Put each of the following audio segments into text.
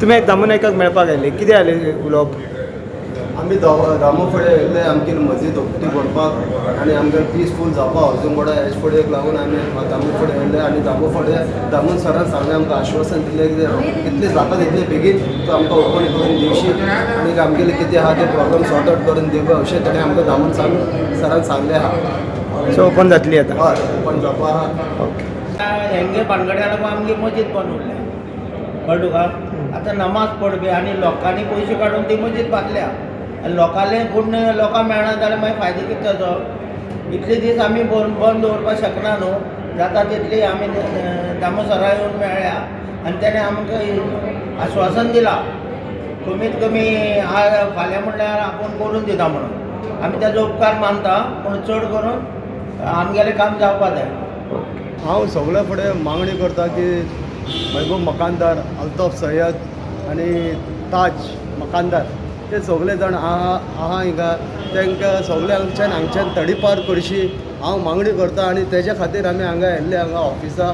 तुमी दामू नायकाक मेळपाक आयले, कितें आले उलोवप? आमी दामो फुडें येयल्ले आमगे मस्जिद उक्ती करपाक आनी आमगे पिसफूल जावपा अजून मोडा हेज फुडें लागून आमी दामो फुडें येयल्ले आनी दामो फुडें दामून सरान सांगलें आमकां आश्वासन दिलें कितें कितलें जाता तितलें बेगीन तो आमकां ओपन करून दिवशी आनी आमगेलें कितें आहा तें प्रॉब्लम सॉर्ट आउट करून दिवपा अशें ताणें आमकां दामून सरान सांगलें आहा. सो ओपन जातली आतां? हय ओपन जावपा आहा. ओके. हेंगे भानगड्या लागून आमगे मजीद बंद उरल्या, कळ्ळें तुका? आतां नमाज पडपी आनी लोकांनी पयशे काडून ती मजीद बांदल्या आनी लोकांले पूण लोकांक मेळना जाल्यार मागीर फायदो कितें ताचो? इतले दीस आमी बंद दवरपाक शकना न्हू, जाता तितली आमी दामो सरा येवन मेळ्ळ्या आनी तेणें आमकां आश्वासन दिलां कमीत कमी फाल्यां म्हणल्यार आपूण करून दिता म्हणून. आमी तेजो उपकार मानता, पूण चड करून आमगेलें काम जावपा जाय. हांव सगळ्या फुडें मागणी करता की महबूब मकानदार, अल्ताफ सय्यद आनी ताज मकानदार ते सगळे जाण आहा हिंगा तांकां सगळ्यांच्यान हांगच्यान तडीपार करची हांव मागणी करता. आनी तेज्या खातीर आमी हांगा येयल्ले हांगा ऑफिसा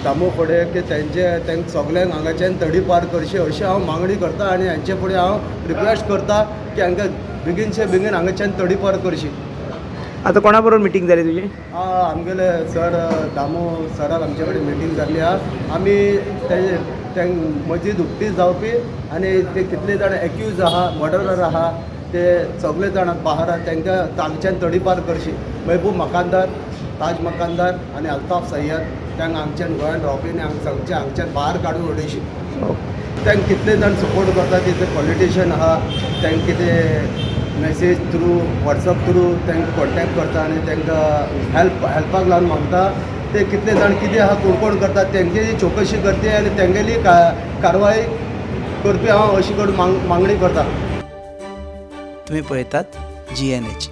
दामो फुडें की तांकां सगळ्यांक हांगाच्यान तडीपार करची अशी हांव मागणी करता. आनी हांचे फुडें हांव रिक्वेस्ट करता की हांकां बेगीनचे बेगीन हांगाच्यान तडीपार करची. आतां कोणा बरोबर मिटींग जाली तुजी? आमगेले सर दामो सराक आमचे कडेन मिटींग जाल्ली आहा. आमी ते मजीद उक्ती जावपी आनी ते कितले जाण एक्यूज आहा, मर्डरर आहा ते सगळे जाण बाहेर आहा तांकां हांगच्यान तडीपार करची. महबूब मकानदार, ताज मकानदार आनी अल्ताफ सय्यद तांकां हांगच्यान गोंयांत रावपी आनी हांगच्यान भायर काडून उडयची. तांकां कितले जाण सपोर्ट करता तितले पॉलिटिशियन आहा तांकां कितें मॅसेज थ्रू वॉट्सअप थ्रू तांकां कॉन्टॅक्ट करता आनी तांकां हेल्पाक लागून मागता. ते कितले जाण कितें आहा कोण करता तेंगेली चौकशी करते आनी तेंगेली कारवाय करपी हांव अशी करून मागणी करता. तुम्ही पळयतात GNH.